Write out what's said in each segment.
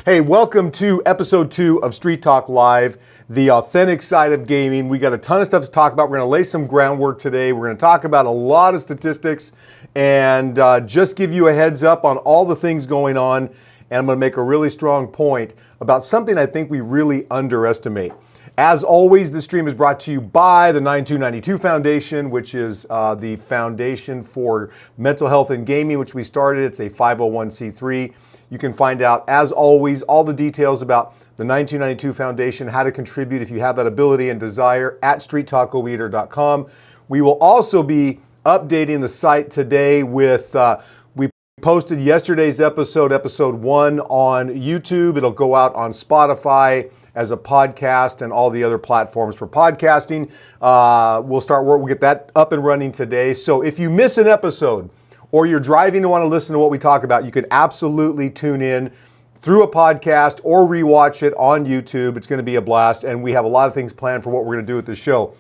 Hey, welcome to episode 2 of Street Talk Live, the authentic side of gaming. We got a ton of stuff to talk about. We're going to lay some groundwork today. We're going to talk about a lot of statistics and just give you a heads up on all the things going on. And I'm going to make a really strong point about something I think we really underestimate. As always, this stream is brought to you by the 9292 Foundation, which is the foundation for mental health and gaming, which we started. It's a 501c3. You can find out, as always, all the details about the 9292 Foundation, how to contribute if you have that ability and desire at StreetTalkOeater.com. We will also be updating the site today with, we posted yesterday's episode 1 on YouTube. It'll go out on Spotify as a podcast and all the other platforms for podcasting. We'll get that up and running today. So if you miss an episode, or you're driving and want to listen to what we talk about, you can absolutely tune in through a podcast or rewatch it on YouTube. It's going to be a blast, and we have a lot of things planned for what we're going to do with the show.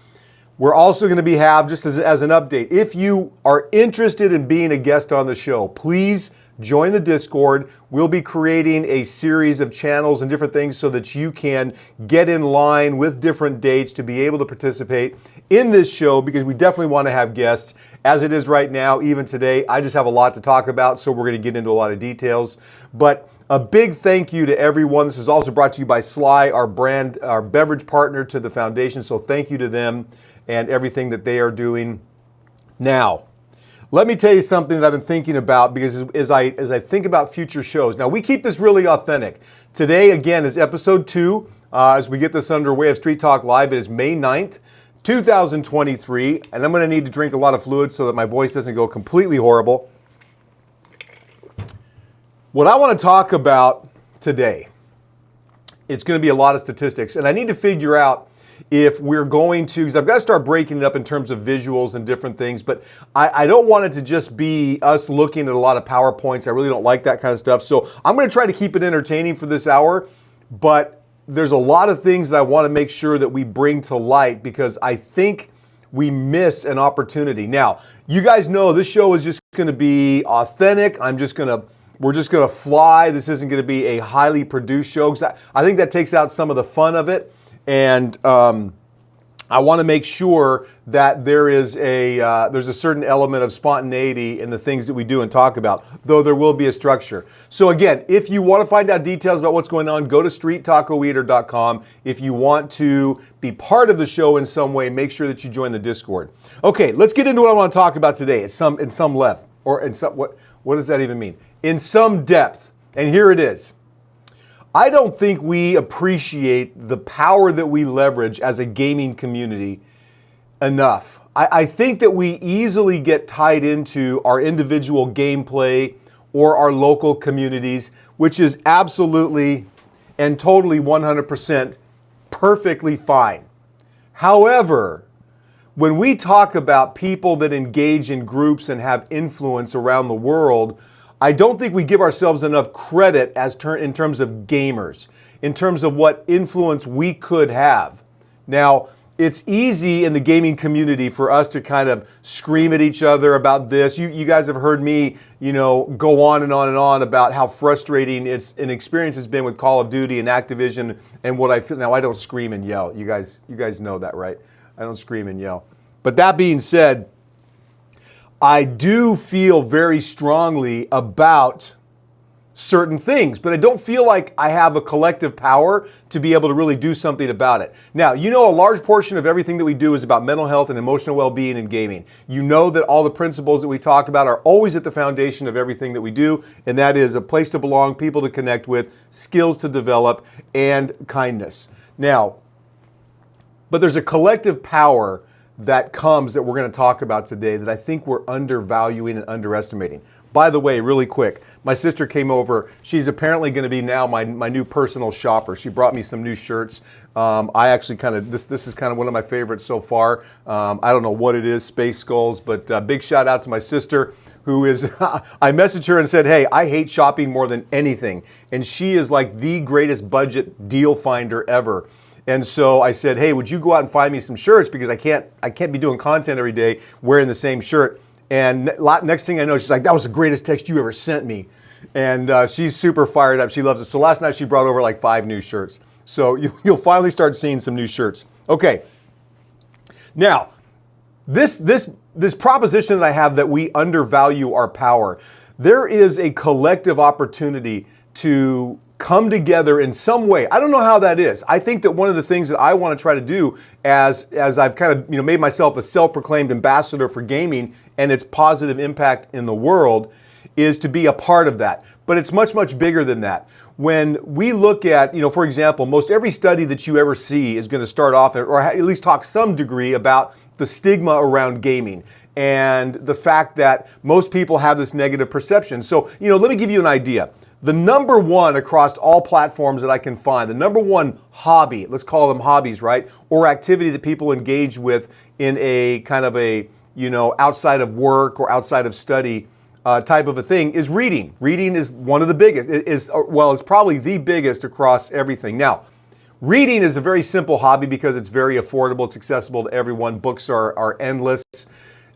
We're also going to have, just as an update, if you are interested in being a guest on the show, please join the Discord. We'll be creating a series of channels and different things so that you can get in line with different dates to be able to participate in this show, because we definitely want to have guests. As it is right now, even today, I just have a lot to talk about, so we're going to get into a lot of details. But a big thank you to everyone. This is also brought to you by Sly, our beverage partner to the foundation. So thank you to them and everything that they are doing. Now, let me tell you something that I've been thinking about, because as I think about future shows. Now, we keep this really authentic. Today, again, is episode 2. As we get this underway of Street Talk Live, it is May 9th. 2023, and I'm going to need to drink a lot of fluid so that my voice doesn't go completely horrible. What I want to talk about today, it's going to be a lot of statistics, and I need to figure out if we're going to, because I've got to start breaking it up in terms of visuals and different things, but I don't want it to just be us looking at a lot of PowerPoints. I really don't like that kind of stuff, so I'm going to try to keep it entertaining for this hour, but there's a lot of things that I want to make sure that we bring to light, because I think we miss an opportunity. Now, you guys know this show is just going to be authentic. We're just going to fly. This isn't going to be a highly produced show, because I think that takes out some of the fun of it. And I want to make sure that there's a certain element of spontaneity in the things that we do and talk about, though there will be a structure. So again, if you want to find out details about what's going on, go to StreetTalkOeater.com. If you want to be part of the show in some way, make sure that you join the Discord. Okay, let's get into what I want to talk about today. In some what does that even mean? In some depth, and here it is. I don't think we appreciate the power that we leverage as a gaming community enough. I think that we easily get tied into our individual gameplay or our local communities, which is absolutely and totally 100% perfectly fine. However, when we talk about people that engage in groups and have influence around the world, I don't think we give ourselves enough credit in terms of gamers, in terms of what influence we could have. Now, it's easy in the gaming community for us to kind of scream at each other about this. You guys have heard me, go on and on and on about how frustrating an experience has been with Call of Duty and Activision and what I feel. Now, I don't scream and yell. You guys know that, right? I don't scream and yell. But that being said, I do feel very strongly about certain things, but I don't feel like I have a collective power to be able to really do something about it. Now, a large portion of everything that we do is about mental health and emotional well-being in gaming. You know that all the principles that we talk about are always at the foundation of everything that we do, and that is a place to belong, people to connect with, skills to develop, and kindness. Now, but there's a collective power that we're going to talk about today that I think we're undervaluing and underestimating. By the way, really quick, my sister came over. She's apparently going to be now my new personal shopper. She brought me some new shirts. I actually this is kind of one of my favorites so far. I don't know what it is, Space Skulls, but big shout out to my sister, who is, I messaged her and said, hey, I hate shopping more than anything. And she is like the greatest budget deal finder ever. And so I said, hey, would you go out and find me some shirts, because I can't be doing content every day wearing the same shirt. And next thing I know, she's like, that was the greatest text you ever sent me. And she's super fired up. She loves it. So last night she brought over like 5 new shirts. So you'll finally start seeing some new shirts. Okay. Now, this proposition that I have that we undervalue our power, there is a collective opportunity to come together in some way. I don't know how that is. I think that one of the things that I want to try to do as I've kind of made myself a self-proclaimed ambassador for gaming and its positive impact in the world is to be a part of that. But it's much, much bigger than that. When we look at, for example, most every study that you ever see is going to start off or at least talk some degree about the stigma around gaming and the fact that most people have this negative perception. So, let me give you an idea. The number one across all platforms that I can find, the number one hobby, let's call them hobbies, right? Or activity that people engage with in a kind of a, outside of work or outside of study type of a thing is reading. Reading is one of the biggest, it's probably the biggest across everything. Now, reading is a very simple hobby because it's very affordable, it's accessible to everyone. Books are endless.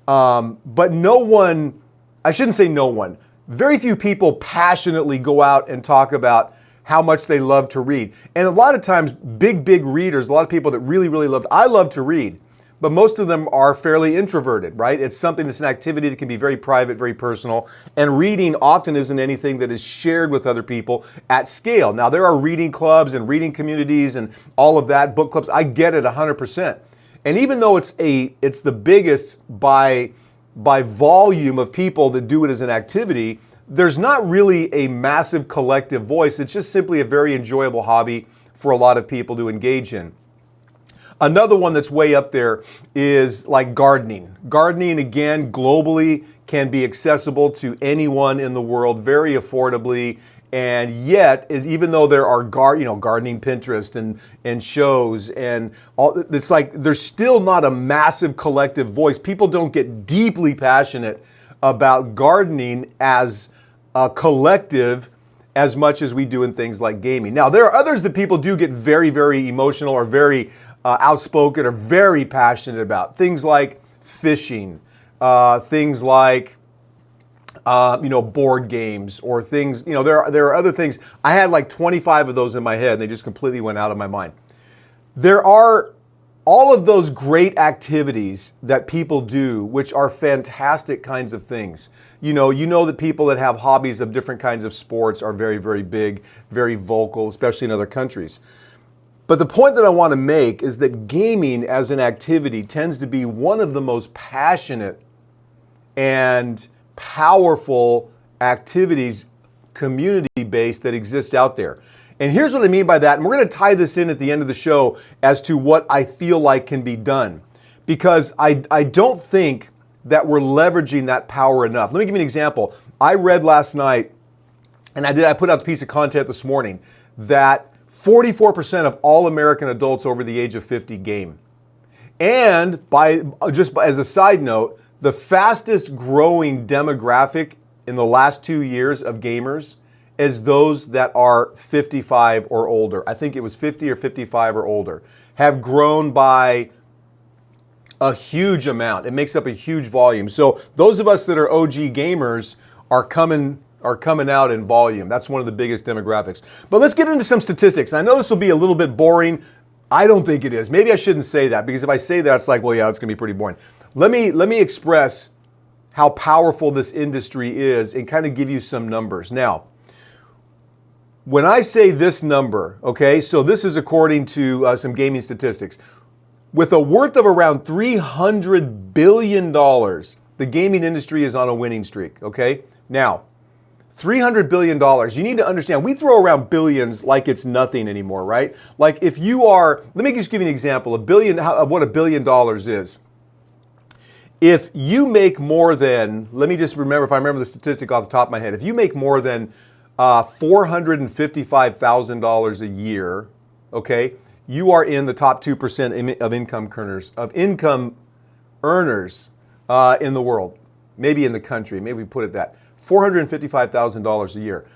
But no one, I shouldn't say no one, very few people passionately go out and talk about how much they love to read. And a lot of times, big readers, a lot of people that really, really I love to read, but most of them are fairly introverted, right? It's something that's an activity that can be very private, very personal, and reading often isn't anything that is shared with other people at scale. Now, there are reading clubs and reading communities and all of that, book clubs. I get it 100%. And even though it's the biggest by volume of people that do it as an activity, there's not really a massive collective voice. It's just simply a very enjoyable hobby for a lot of people to engage in. Another one that's way up there is like gardening. Gardening, again, globally can be accessible to anyone in the world very affordably. And yet, even though there are gardening Pinterest and shows and all, it's like there's still not a massive collective voice. People don't get deeply passionate about gardening as a collective as much as we do in things like gaming. Now, there are others that people do get very, very emotional or very outspoken or very passionate about. Things like fishing, things like board games or things, there are other things. I had like 25 of those in my head and they just completely went out of my mind. There are all of those great activities that people do, which are fantastic kinds of things. You know that people that have hobbies of different kinds of sports are very, very big, very vocal, especially in other countries. But the point that I want to make is that gaming as an activity tends to be one of the most passionate and powerful activities, community-based, that exists out there. And here's what I mean by that. And we're going to tie this in at the end of the show as to what I feel like can be done. Because I don't think that we're leveraging that power enough. Let me give you an example. I read last night, and I put out a piece of content this morning, that 44% of all American adults over the age of 50 game. And as a side note, the fastest growing demographic in the last 2 years of gamers is those that are 55 or older. I think it was 50 or 55 or older, have grown by a huge amount. It makes up a huge volume. So those of us that are OG gamers are coming out in volume. That's one of the biggest demographics. But let's get into some statistics. I know this will be a little bit boring. I don't think it is. Maybe I shouldn't say that, because if I say that, it's like, well, yeah, it's going to be pretty boring. Let me express how powerful this industry is and kind of give you some numbers. Now, when I say this number, okay, so this is according to some gaming statistics. With a worth of around $300 billion, the gaming industry is on a winning streak, okay? Now, $300 billion, you need to understand, we throw around billions like it's nothing anymore, right? Like if you are, let me just give you an example, what $1 billion is. If you make more than, let me just remember, if I remember the statistic off the top of my head, if you make more than $455,000 a year, okay, you are in the top 2% of income earners in the world, maybe in the country, maybe we put it that. $455,000 a year.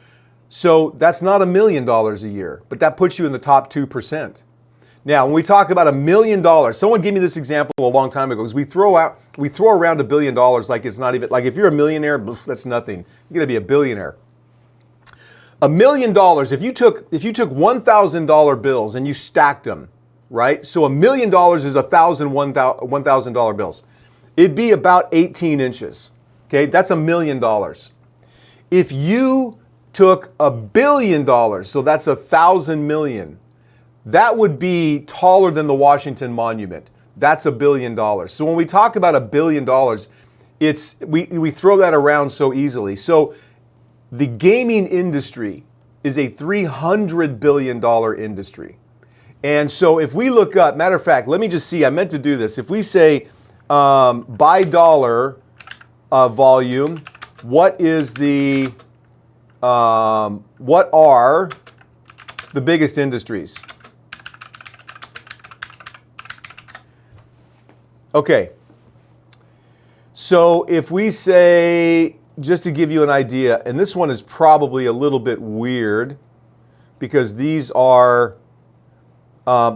So that's not $1 million a year, but that puts you in the top 2%. Now, when we talk about $1 million, someone gave me this example a long time ago, because we throw around $1 billion like it's not even, like if you're a millionaire, that's nothing. You're gonna be a billionaire. $1 million, if you took $1,000 bills and you stacked them, right? So $1 million is $1,000 bills. It'd be about 18 inches. Okay, that's $1 million. If you took $1 billion, so that's 1,000 million, that would be taller than the Washington Monument. That's $1 billion. So when we talk about $1 billion, we throw that around so easily. So the gaming industry is a $300 billion industry. And so if we look up, matter of fact, let me just see, I meant to do this. If we say by dollar volume, what are the biggest industries? Okay, so if we say, just to give you an idea, and this one is probably a little bit weird because these are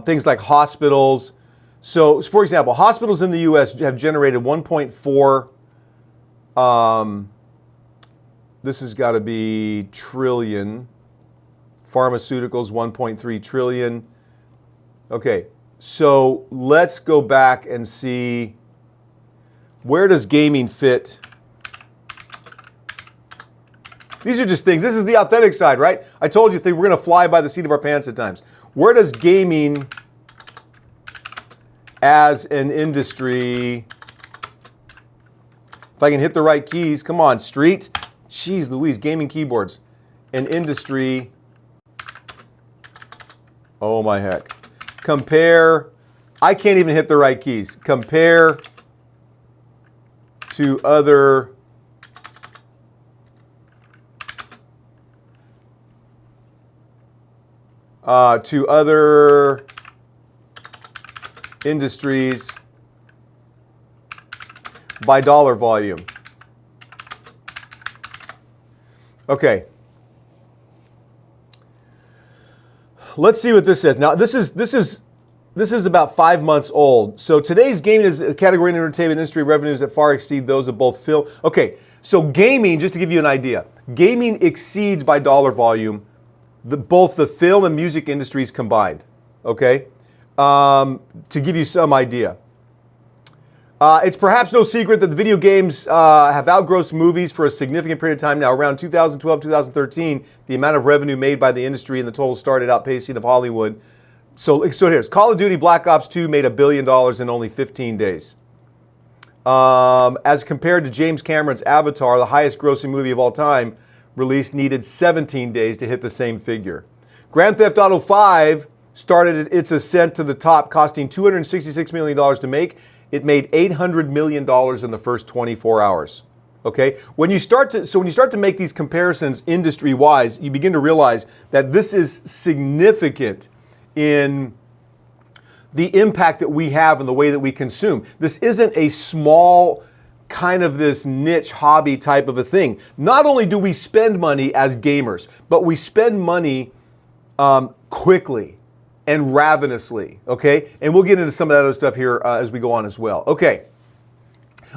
things like hospitals. So, for example, hospitals in the U.S. have generated 1.4, this has got to be trillion. Pharmaceuticals, 1.3 trillion. Okay. So let's go back and see, where does gaming fit? These are just things. This is the authentic side, right? I told you we're going to fly by the seat of our pants at times. Where does gaming as an industry, if I can hit the right keys, come on, Street. Jeez Louise, gaming keyboards. An industry, oh my heck. Compare, I can't even hit the right keys. Compare to other industries by dollar volume. Okay. Let's see what this says. Now, this is about 5 months old. So today's gaming is a category in the entertainment industry revenues that far exceed those of both film. Okay, so gaming, just to give you an idea, gaming exceeds by dollar volume both the film and music industries combined. Okay, to give you some idea. It's perhaps no secret that the video games have outgrossed movies for a significant period of time now. Around 2012, 2013, the amount of revenue made by the industry and the total started outpacing of Hollywood. So here's Call of Duty Black Ops 2 made $1 billion in only 15 days. As compared to James Cameron's Avatar, the highest grossing movie of all time, released needed 17 days to hit the same figure. Grand Theft Auto 5 started its ascent to the top, costing $266 million to make. It made $800 million in the first 24 hours. Okay? When you start to make these comparisons industry-wise, you begin to realize that this is significant in the impact that we have in the way that we consume. This isn't a small kind of this niche hobby type of a thing. Not only do we spend money as gamers, but we spend money quickly and ravenously, okay? And we'll get into some of that other stuff here as we go on as well. Okay,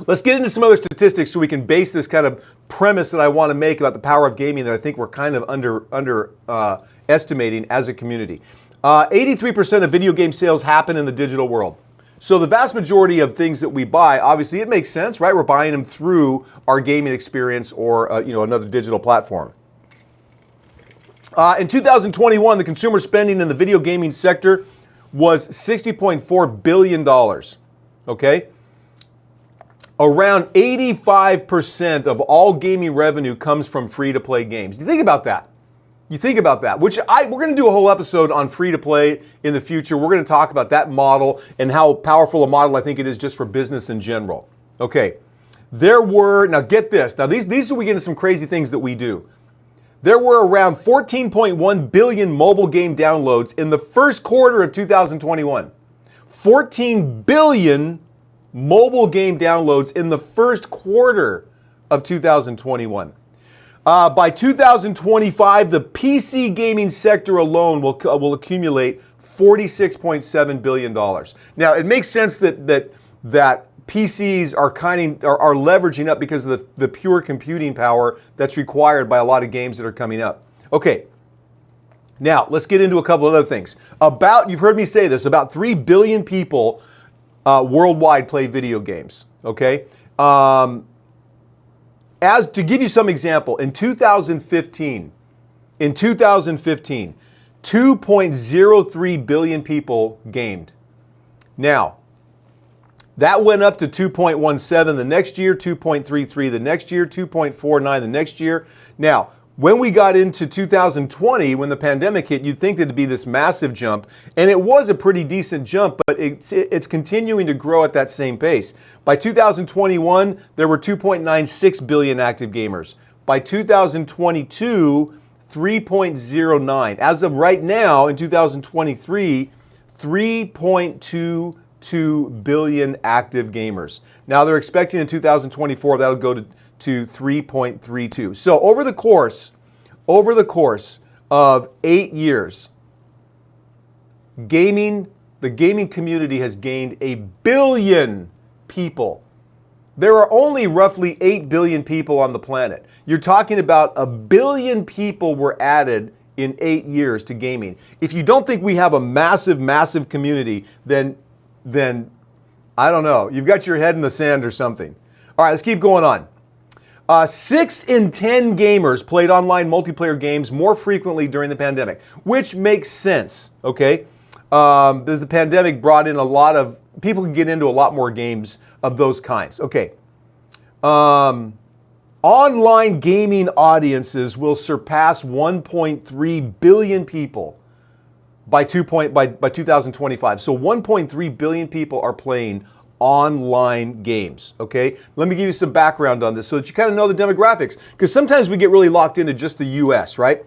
let's get into some other statistics so we can base this kind of premise that I want to make about the power of gaming that I think we're kind of underestimating as a community. 83% of video game sales happen in the digital world. So the vast majority of things that we buy, obviously it makes sense, right? We're buying them through our gaming experience or another digital platform. In 2021, the consumer spending in the video gaming sector was $60.4 billion, okay? Around 85% of all gaming revenue comes from free-to-play games. You think about that. We're going to do a whole episode on free-to-play in the future. We're going to talk about that model and how powerful a model I think it is just for business in general. Okay, now get this. Now these we get into some crazy things that we do. There were around 14.1 billion mobile game downloads in the first quarter of 2021. 14 billion mobile game downloads in the first quarter of 2021. By 2025, the PC gaming sector alone will accumulate $46.7 billion. Now, it makes sense that PCs are leveraging up because of the pure computing power that's required by a lot of games that are coming up. Okay, now let's get into a couple of other things. You've heard me say this, about 3 billion people worldwide play video games, okay? As to give you some example, in 2015, 2.03 billion people gamed. Now, that went up to 2.17 the next year, 2.33 the next year, 2.49 the next year. Now, when we got into 2020, when the pandemic hit, you'd think there'd be this massive jump, and it was a pretty decent jump, but it's continuing to grow at that same pace. By 2021, there were 2.96 billion active gamers. By 2022, 3.09. As of right now, in 2023, 3.22 billion active gamers. Now they're expecting in 2024 that'll go to 3.32. So over the course of 8 years, the gaming community has gained 1 billion people. There are only roughly 8 billion people on the planet. You're talking about 1 billion people were added in 8 years to gaming. If you don't think we have a massive, massive community, then I don't know. You've got your head in the sand or something. All right, let's keep going on. 6 in 10 gamers played online multiplayer games more frequently during the pandemic, which makes sense, okay? The pandemic brought in a lot of, people can get into a lot more games of those kinds. Okay. Online gaming audiences will surpass 1.3 billion people by 2025. So 1.3 billion people are playing online games, okay? Let me give you some background on this so that you kind of know the demographics, because sometimes we get really locked into just the US, right?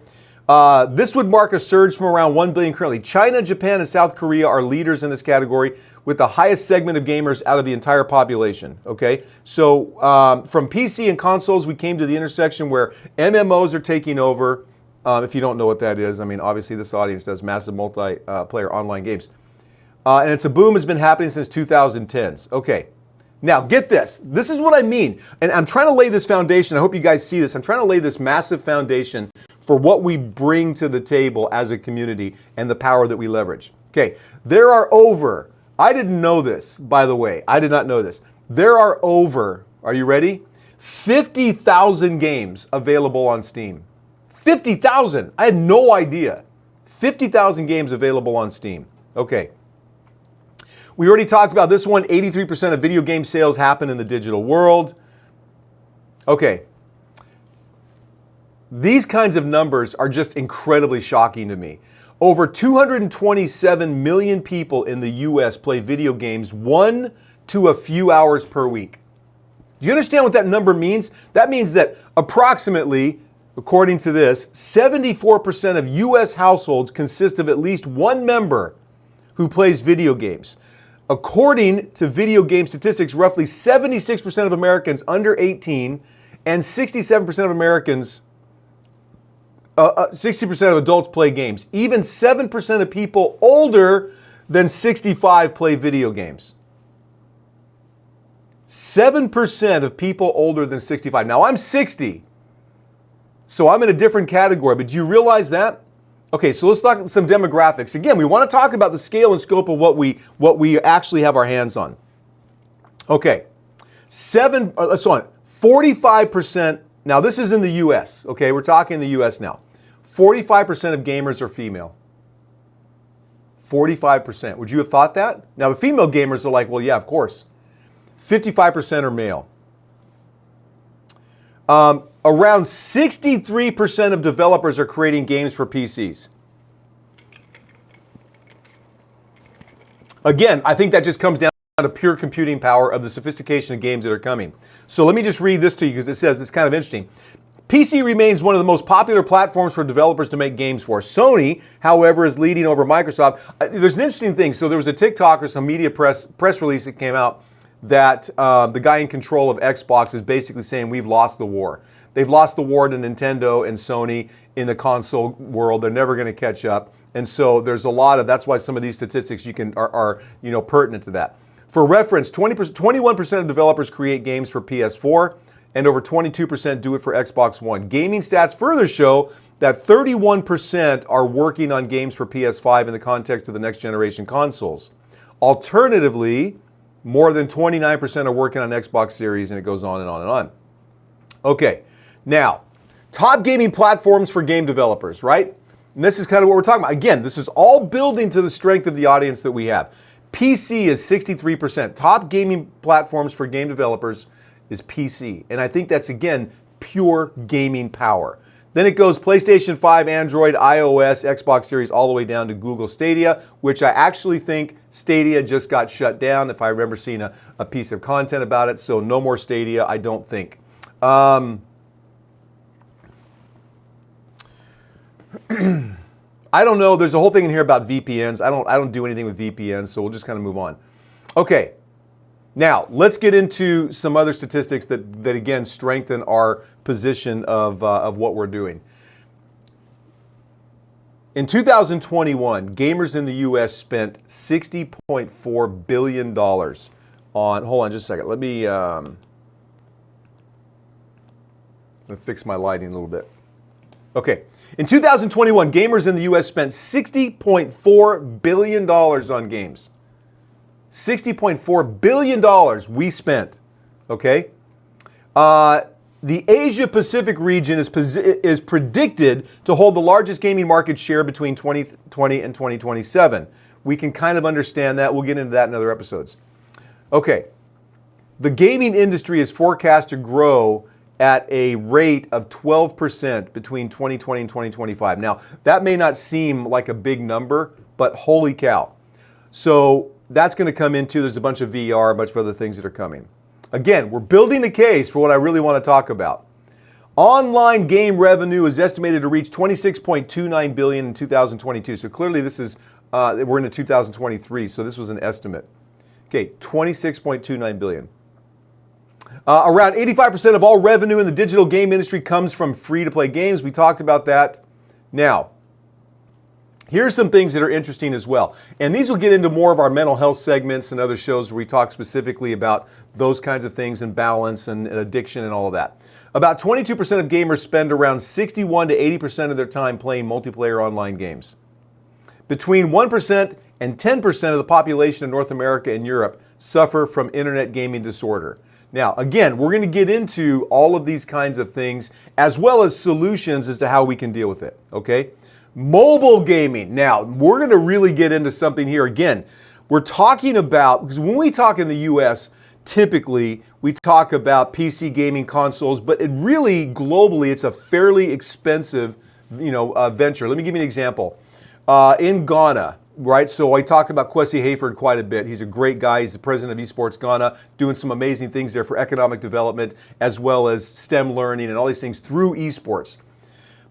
This would mark a surge from around 1 billion currently. China, Japan, and South Korea are leaders in this category with the highest segment of gamers out of the entire population, okay? So from PC and consoles, we came to the intersection where MMOs are taking over. If you don't know what that is, I mean, obviously this audience does massive multiplayer online games. And it's a boom has been happening since 2010s. Okay, now get this. This is what I mean. And I'm trying to lay this foundation. I hope you guys see this. I'm trying to lay this massive foundation for what we bring to the table as a community and the power that we leverage. Okay, there are over, I didn't know this, by the way. I did not know this. There are over, are you ready? 50,000 games available on Steam. 50,000. I had no idea. 50,000 games available on Steam. Okay. We already talked about this one. 83% of video game sales happen in the digital world. Okay. These kinds of numbers are just incredibly shocking to me. Over 227 million people in the US play video games 1 to a few hours per week. Do you understand what that number means? That means that approximately, according to this, 74% of US households consist of at least one member who plays video games. According to video game statistics, roughly 76% of Americans under 18 and 67% of Americans, 60% of adults play games. Even 7% of people older than 65 play video games. 7% of people older than 65. Now I'm 60, so I'm in a different category, but do you realize that? Okay, so let's talk some demographics. Again, we want to talk about the scale and scope of what we actually have our hands on. Okay, 45%, now this is in the US, okay, we're talking the US now. 45% of gamers are female. 45%. Would you have thought that? Now the female gamers are like, well, yeah, of course. 55% are male. Around 63% of developers are creating games for PCs. Again, I think that just comes down to pure computing power of the sophistication of games that are coming. So let me just read this to you because it says it's kind of interesting. PC remains one of the most popular platforms for developers to make games for. Sony, however, is leading over Microsoft. There's an interesting thing. So there was a TikTok or some media press release that came out that the guy in control of Xbox is basically saying we've lost the war. They've lost the war to Nintendo and Sony in the console world. They're never going to catch up. And so there's a lot of, that's why some of these statistics are pertinent to that. For reference, 21% of developers create games for PS4 and over 22% do it for Xbox One. Gaming stats further show that 31% are working on games for PS5 in the context of the next generation consoles. Alternatively, more than 29% are working on Xbox Series, and it goes on and on and on. Okay, now, top gaming platforms for game developers, right? And this is kind of what we're talking about. Again, this is all building to the strength of the audience that we have. PC is 63%. Top gaming platforms for game developers is PC. And I think that's, again, pure gaming power. Then it goes PlayStation 5, Android, iOS, Xbox Series, all the way down to Google Stadia, which I actually think Stadia just got shut down, if I remember seeing a piece of content about it. So no more Stadia, I don't think. I don't know. There's a whole thing in here about VPNs. I don't do anything with VPNs, so we'll just kind of move on. Okay. Now, let's get into some other statistics that again strengthen our position of what we're doing. In 2021, gamers in the US spent $60.4 billion on, hold on just a second. Let me fix my lighting a little bit. Okay. In 2021, gamers in the US spent $60.4 billion on games. $60.4 billion we spent, okay? The Asia Pacific region is predicted to hold the largest gaming market share between 2020 and 2027. We can kind of understand that. We'll get into that in other episodes. Okay, the gaming industry is forecast to grow at a rate of 12% between 2020 and 2025. Now, that may not seem like a big number, but holy cow. So that's going to come into, there's a bunch of VR, a bunch of other things that are coming. Again, we're building a case for what I really want to talk about. Online game revenue is estimated to reach $26.29 billion in 2022. So clearly this is, we're into 2023, so this was an estimate. Okay, $26.29 billion. Around 85% of all revenue in the digital game industry comes from free-to-play games. We talked about that. Now, here's some things that are interesting as well. And these will get into more of our mental health segments and other shows where we talk specifically about those kinds of things and balance and addiction and all of that. About 22% of gamers spend around 61 to 80% of their time playing multiplayer online games. Between 1% and 10% of the population in North America and Europe suffer from internet gaming disorder. Now, again, we're going to get into all of these kinds of things as well as solutions as to how we can deal with it, okay? Mobile gaming. Now, we're going to really get into something here. Again, we're talking about, because when we talk in the US, typically we talk about PC gaming consoles, but it really, globally, it's a fairly expensive, venture. Let me give you an example. In Ghana, right? So I talk about Kwesi Hayford quite a bit. He's a great guy. He's the president of Esports Ghana, doing some amazing things there for economic development as well as STEM learning and all these things through esports.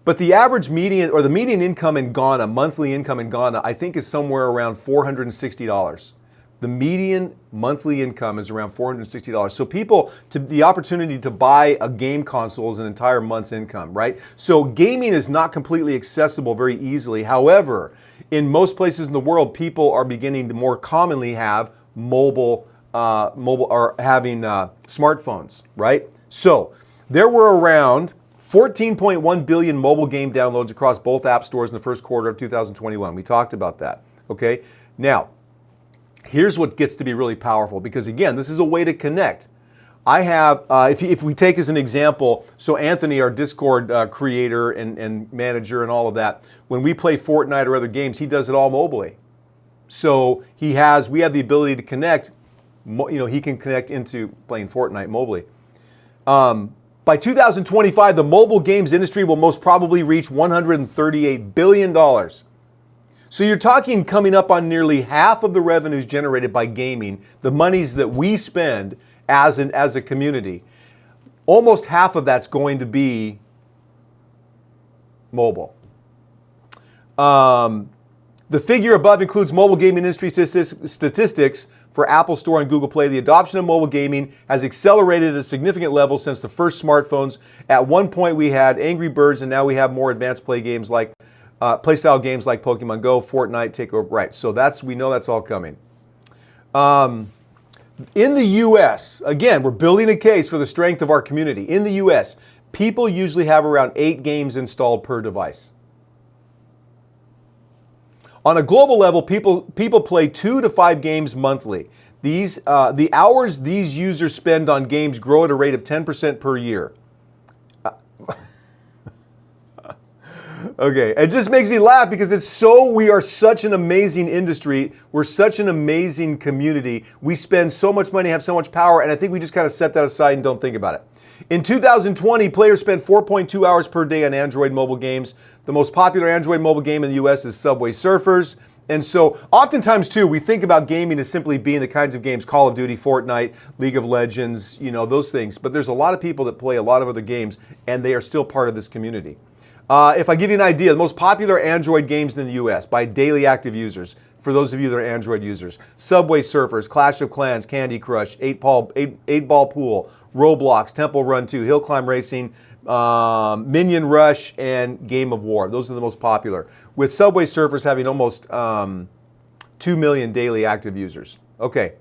But the average median, or the median income in Ghana, monthly income in Ghana, I think is somewhere around $460. The median monthly income is around $460. So people, the opportunity to buy a game console is an entire month's income, right? So gaming is not completely accessible very easily. However, in most places in the world, people are beginning to more commonly have mobile or having smartphones, right? So there were around 14.1 billion mobile game downloads across both app stores in the first quarter of 2021. We talked about that, okay? Now, here's what gets to be really powerful, because again, this is a way to connect. I have, if we take as an example, so Anthony, our Discord creator and manager and all of that, when we play Fortnite or other games, he does it all mobily. So we have the ability to connect, he can connect into playing Fortnite mobily. By 2025, the mobile games industry will most probably reach $138 billion. So you're talking coming up on nearly half of the revenues generated by gaming, the monies that we spend as a community. Almost half of that's going to be mobile. The figure above includes mobile gaming industry statistics for Apple Store and Google Play. The adoption of mobile gaming has accelerated at a significant level since the first smartphones. At one point we had Angry Birds, and now we have more advanced play style games like Pokemon Go, Fortnite, Takeover. Right, so we know that's all coming. In the US, again, we're building a case for the strength of our community. In the US, people usually have around 8 games installed per device. On a global level, people play 2 to 5 games monthly. The hours these users spend on games grow at a rate of 10% per year. Okay, it just makes me laugh because we are such an amazing industry. We're such an amazing community. We spend so much money, have so much power, and I think we just kind of set that aside and don't think about it. In 2020, players spent 4.2 hours per day on Android mobile games. The most popular Android mobile game in the US is Subway Surfers. And so oftentimes too, we think about gaming as simply being the kinds of games, Call of Duty, Fortnite, League of Legends, those things. But there's a lot of people that play a lot of other games, and they are still part of this community. If I give you an idea, the most popular Android games in the US by daily active users, for those of you that are Android users, Subway Surfers, Clash of Clans, Candy Crush, 8-Ball Pool, Roblox, Temple Run 2, Hill Climb Racing, Minion Rush, and Game of War. Those are the most popular, with Subway Surfers having almost 2 million daily active users. Okay.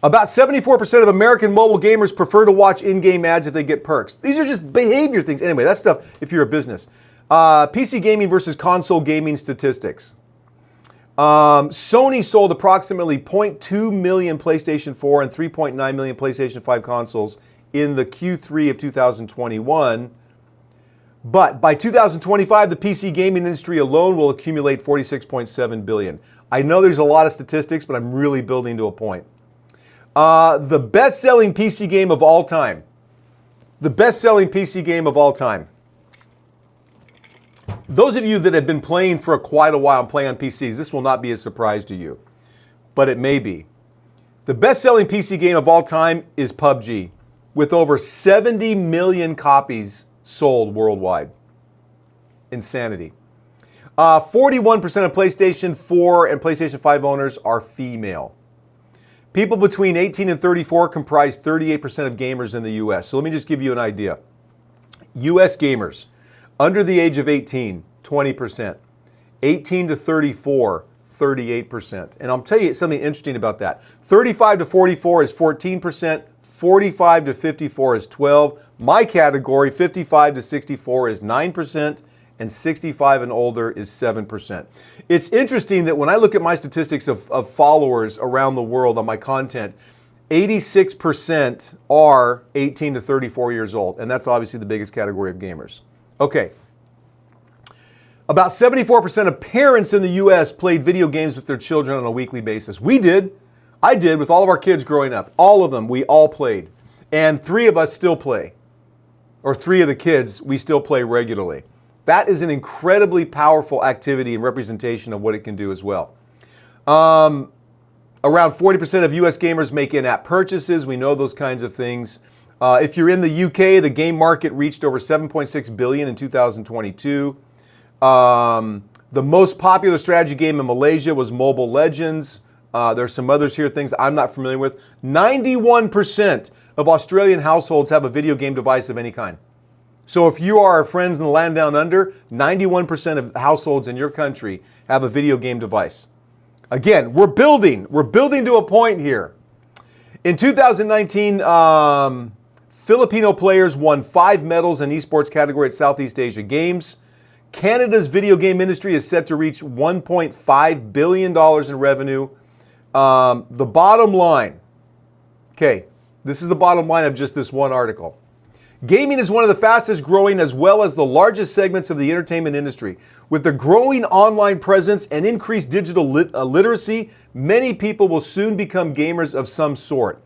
About 74% of American mobile gamers prefer to watch in-game ads if they get perks. These are just behavior things. Anyway, that's stuff if you're a business. PC gaming versus console gaming statistics. Sony sold approximately 0.2 million PlayStation 4 and 3.9 million PlayStation 5 consoles in the Q3 of 2021. But by 2025, the PC gaming industry alone will accumulate 46.7 billion. I know there's a lot of statistics, but I'm really building to a point. The best-selling PC game of all time. The best-selling PC game of all time. Those of you that have been playing for quite a while and play on PCs, this will not be a surprise to you, but it may be. The best-selling PC game of all time is PUBG, with over 70 million copies sold worldwide. Insanity. 41% of PlayStation 4 and PlayStation 5 owners are female. People between 18 and 34 comprise 38% of gamers in the US. So let me just give you an idea. US gamers under the age of 18, 20%. 18 to 34, 38%. And I'll tell you something interesting about that. 35 to 44 is 14%. 45 to 54 is 12%. My category, 55 to 64 is 9%. And 65 and older is 7%. It's interesting that when I look at my statistics of followers around the world on my content, 86% are 18 to 34 years old, and that's obviously the biggest category of gamers. Okay. About 74% of parents in the US played video games with their children on a weekly basis. We did. I did with all of our kids growing up. All of them, we all played. And 3 of us still play. Or 3 of the kids, we still play regularly. That is an incredibly powerful activity and representation of what it can do as well. Around 40% of US gamers make in-app purchases. We know those kinds of things. If you're in the UK, the game market reached over 7.6 billion in 2022. The most popular strategy game in Malaysia was Mobile Legends. There's some others here, things I'm not familiar with. 91% of Australian households have a video game device of any kind. So if you are our friends in the land down under, 91% of households in your country have a video game device. Again, we're building to a point here. In 2019, Filipino players won 5 medals in esports category at Southeast Asia Games. Canada's video game industry is set to reach $1.5 billion in revenue. The bottom line, okay, this is the bottom line of just this one article. Gaming is one of the fastest growing as well as the largest segments of the entertainment industry. With the growing online presence and increased digital literacy, many people will soon become gamers of some sort.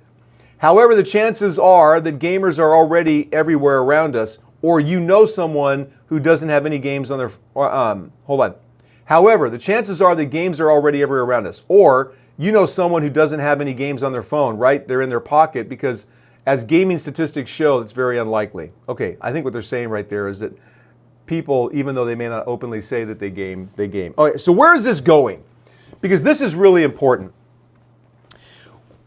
However, the chances are that gamers are already everywhere around us, or you know someone who doesn't have any games on their... hold on. However, the chances are that games are already everywhere around us, or you know someone who doesn't have any games on their phone, right? They're in their pocket because... as gaming statistics show, it's very unlikely. Okay, I think what they're saying right there is that people, even though they may not openly say that they game, they game. Okay, so where is this going? Because this is really important.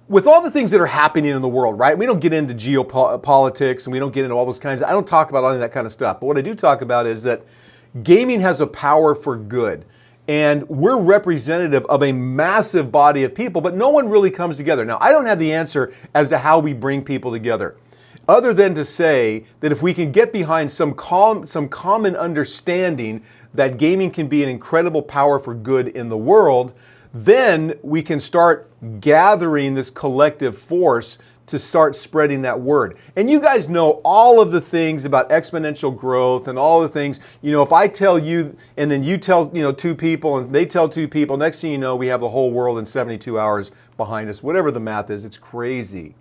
With all the things that are happening in the world, right? We don't get into geopolitics and we don't get into all those kinds of, I don't talk about any of that kind of stuff. But what I do talk about is that gaming has a power for good. And we're representative of a massive body of people, but no one really comes together. Now, I don't have the answer as to how we bring people together. other than to say that if we can get behind some common understanding that gaming can be an incredible power for good in the world, then we can start gathering this collective force to start spreading that word. And you guys know all of the things about exponential growth and all the things, if I tell you and then you tell, 2 people and they tell 2 people, next thing you know, we have the whole world in 72 hours behind us, whatever the math is, it's crazy.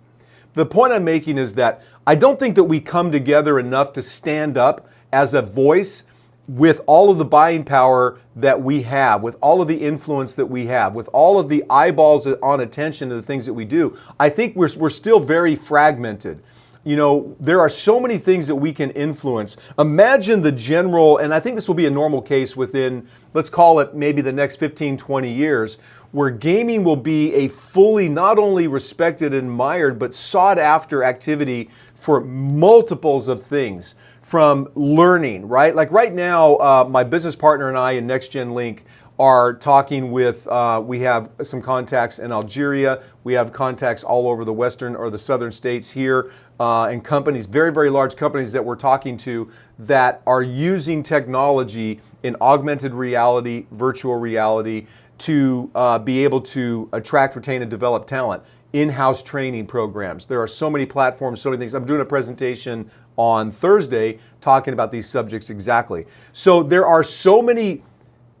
The point I'm making is that I don't think that we come together enough to stand up as a voice with all of the buying power that we have, with all of the influence that we have, with all of the eyeballs on attention to the things that we do. I think we're still very fragmented. There are so many things that we can influence. Imagine the general, and I think this will be a normal case within, let's call it maybe the next 15, 20 years, where gaming will be a fully not only respected and admired, but sought after activity for multiples of things. From learning, right? Like right now, my business partner and I in Next Gen Link are talking with, we have some contacts in Algeria, we have contacts all over the western or the southern states here, and companies, very, very large companies that we're talking to that are using technology in augmented reality, virtual reality, to be able to attract, retain, and develop talent. In-house training programs. There are so many platforms, so many things. I'm doing a presentation on Thursday talking about these subjects exactly. So there are so many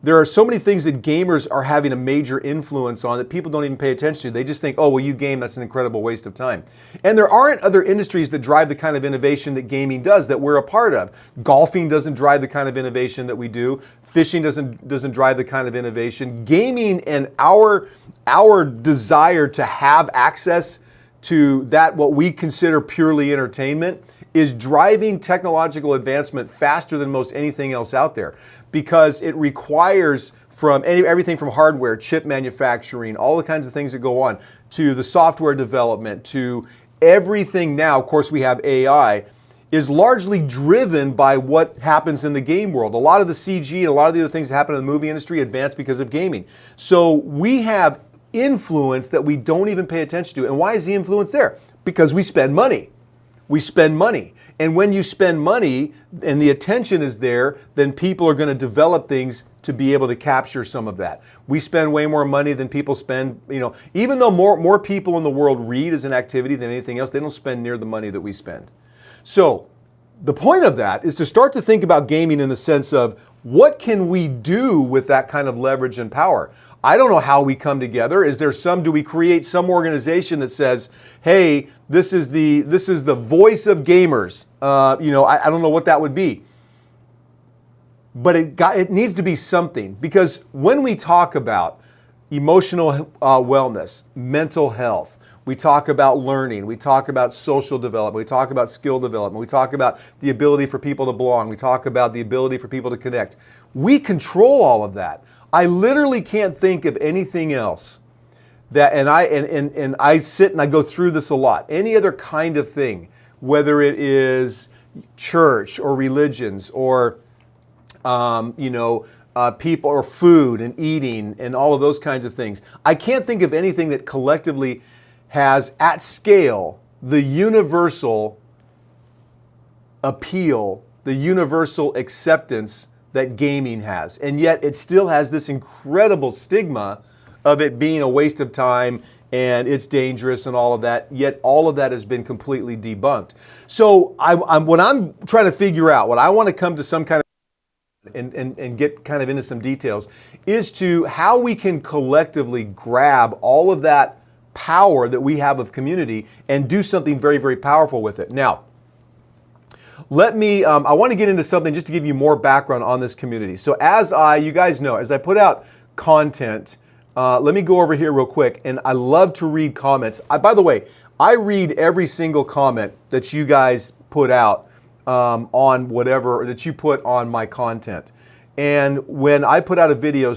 things that gamers are having a major influence on that people don't even pay attention to. They just think, oh, well, you game, that's an incredible waste of time. And there aren't other industries that drive the kind of innovation that gaming does that we're a part of. Golfing doesn't drive the kind of innovation that we do. Fishing doesn't drive the kind of innovation. Gaming and our desire to have access to that, what we consider purely entertainment, is driving technological advancement faster than most anything else out there, because it requires from everything from hardware, chip manufacturing, all the kinds of things that go on, to the software development, to everything now, of course we have AI, is largely driven by what happens in the game world. A lot of the CG and a lot of the other things that happen in the movie industry advance because of gaming. So we have influence that we don't even pay attention to. And why is the influence there? Because we spend money. We spend money. And when you spend money and the attention is there, then people are going to develop things to be able to capture some of that. We spend way more money than people spend, even though more people in the world read as an activity than anything else, they don't spend near the money that we spend. So the point of that is to start to think about gaming in the sense of what can we do with that kind of leverage and power? I don't know how we come together. Do we create some organization that says, hey, this is the voice of gamers? I don't know what that would be. But it needs to be something, because when we talk about emotional wellness, mental health, we talk about learning, we talk about social development, we talk about skill development, we talk about the ability for people to belong, we talk about the ability for people to connect. We control all of that. I literally can't think of anything else that, and I sit and I go through this a lot, any other kind of thing, whether it is church or religions or people or food and eating and all of those kinds of things. I can't think of anything that collectively has at scale the universal appeal, the universal acceptance that gaming has. And yet it still has this incredible stigma of it being a waste of time and it's dangerous and all of that, yet all of that has been completely debunked. So what I'm trying to figure out, what I want to come to some kind of and get kind of into some details, is to how we can collectively grab all of that power that we have of community and do something very, very powerful with it. Now, I want to get into something just to give you more background on this community. So you guys know, as I put out content, let me go over here real quick, and I love to read comments. By the way, I read every single comment that you guys put out on whatever that you put on my content. And when I put out a video,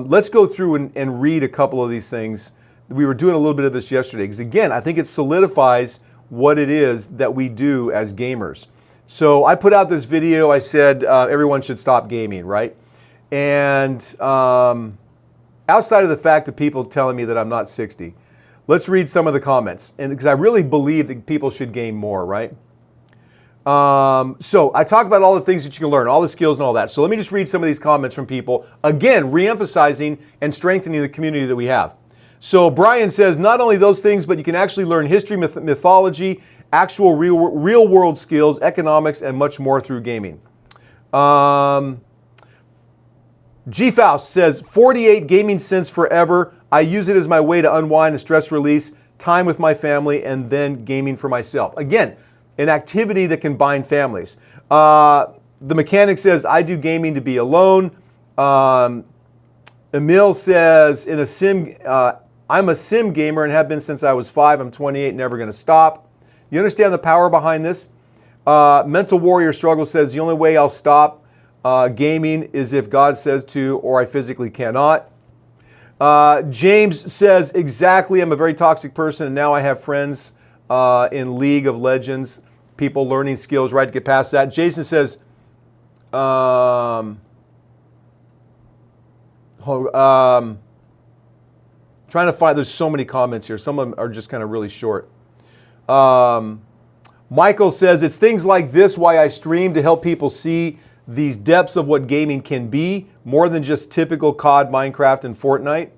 let's go through and read a couple of these things. We were doing a little bit of this yesterday, because again, I think it solidifies what it is that we do as gamers. So I put out this video, I said everyone should stop gaming, right? And outside of the fact of people telling me that I'm not 60, Let's read some of the comments, and because I really believe that people should game more, right? So I talk about all the things that you can learn, all the skills and all that. So let me just read some of these comments from people, again, re-emphasizing and strengthening the community that we have. So Brian says, not only those things, but you can actually learn history, mythology, actual real world skills, economics, and much more through gaming. G. Faust says, 48 gaming since forever. I use it as my way to unwind and stress release, time with my family, and then gaming for myself. Again, an activity that can bind families. The mechanic says, I do gaming to be alone. Emil says, I'm a sim gamer and have been since I was 5. I'm 28, never going to stop. You understand the power behind this? Mental Warrior Struggle says, the only way I'll stop gaming is if God says to, or I physically cannot. James says, exactly, I'm a very toxic person and now I have friends in League of Legends, people learning skills, right, to get past that. Jason says, trying to find, there's so many comments here. Some of them are just kind of really short. Michael says, it's things like this why I stream, to help people see these depths of what gaming can be, more than just typical COD, Minecraft, and Fortnite.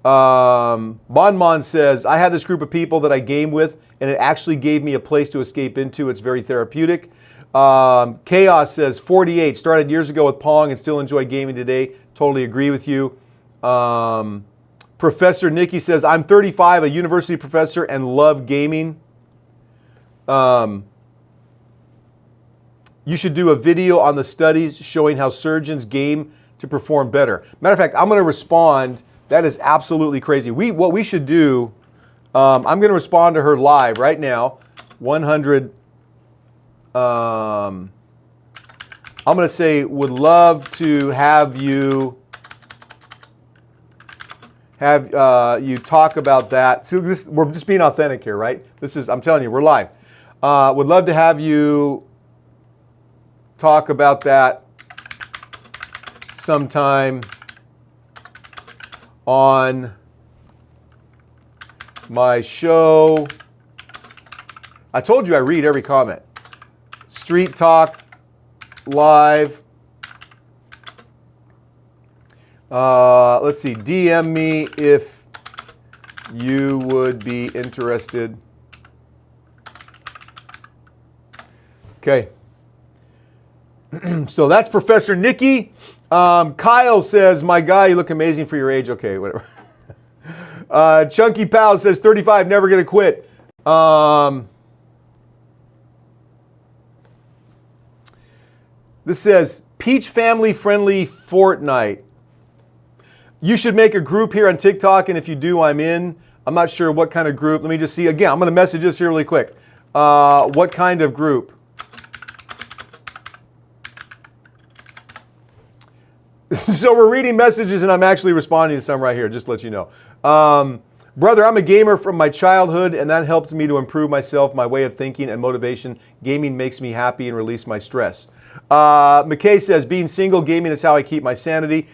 Monmon says, I have this group of people that I game with, and it actually gave me a place to escape into. It's very therapeutic. Chaos says, 48, started years ago with Pong and still enjoy gaming today. Totally agree with you. Professor Nikki says, I'm 35, a university professor, and love gaming. You should do a video on the studies showing how surgeons game to perform better. Matter of fact, I'm going to respond. That is absolutely crazy. What we should do, I'm going to respond to her live right now. 100. I'm going to say, would love to have you talk about that. So we're just being authentic here, right? I'm telling you, we're live. Would love to have you talk about that sometime on my show. I told you I read every comment. StreetTalk live. Let's see. DM me if you would be interested. Okay. So that's Professor Nikki. Kyle says, my guy, you look amazing for your age. Okay, whatever. Chunky Pal says, 35, never going to quit. This says, Peach family friendly Fortnite. You should make a group here on TikTok, and if you do, I'm in. I'm not sure what kind of group. Let me just see. Again, I'm going to message this here really quick. What kind of group? So we're reading messages and I'm actually responding to some right here, just to let you know. Brother, I'm a gamer from my childhood and that helped me to improve myself, my way of thinking and motivation. Gaming makes me happy and release my stress. McKay says, being single, gaming is how I keep my sanity.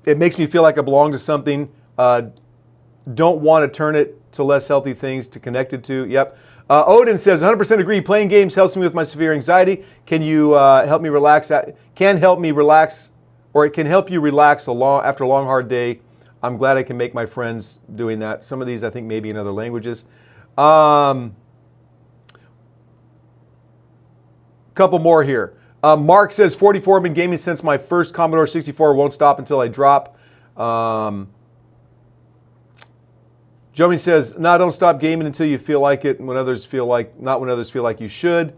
It makes me feel like I belong to something. Don't want to turn it to less healthy things to connect it to. Yep. Odin says, 100% agree. Playing games helps me with my severe anxiety. Can you help me relax? Can help me relax. Or it can help you relax after a long, hard day. I'm glad I can make my friends doing that. Some of these I think maybe in other languages. Couple more here. Mark says, 44, been gaming since my first Commodore 64. Won't stop until I drop. Joey says, no, don't stop gaming until you feel like it, and not when others feel like you should.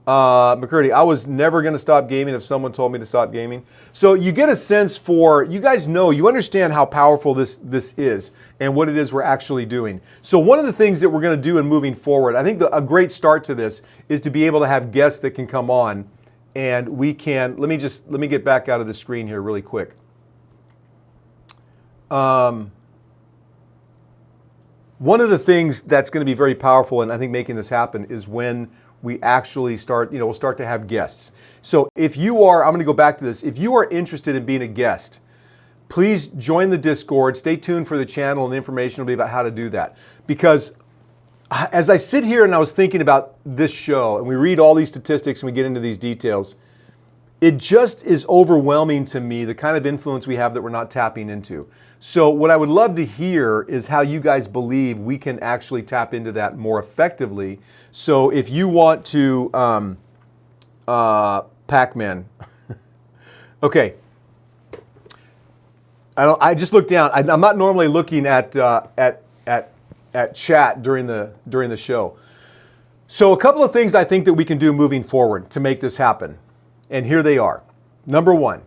McCurdy, I was never going to stop gaming if someone told me to stop gaming. So you get a sense for, you guys know, you understand how powerful this is and what it is we're actually doing. So one of the things that we're going to do in moving forward, I think a great start to this is to be able to have guests that can come on and we can, let me get back out of the screen here really quick. One of the things that's going to be very powerful, and I think making this happen, is when we actually start, we'll start to have guests. So if you are, I'm going to go back to this, if you are interested in being a guest, please join the Discord. Stay tuned for the channel, and the information will be about how to do that. Because as I sit here and I was thinking about this show, and we read all these statistics and we get into these details, it just is overwhelming to me, the kind of influence we have that we're not tapping into. So what I would love to hear is how you guys believe we can actually tap into that more effectively. So if you want to, Pac-Man. Okay. I just looked down. I'm not normally looking at chat during the show. So a couple of things I think that we can do moving forward to make this happen. And here they are. Number one,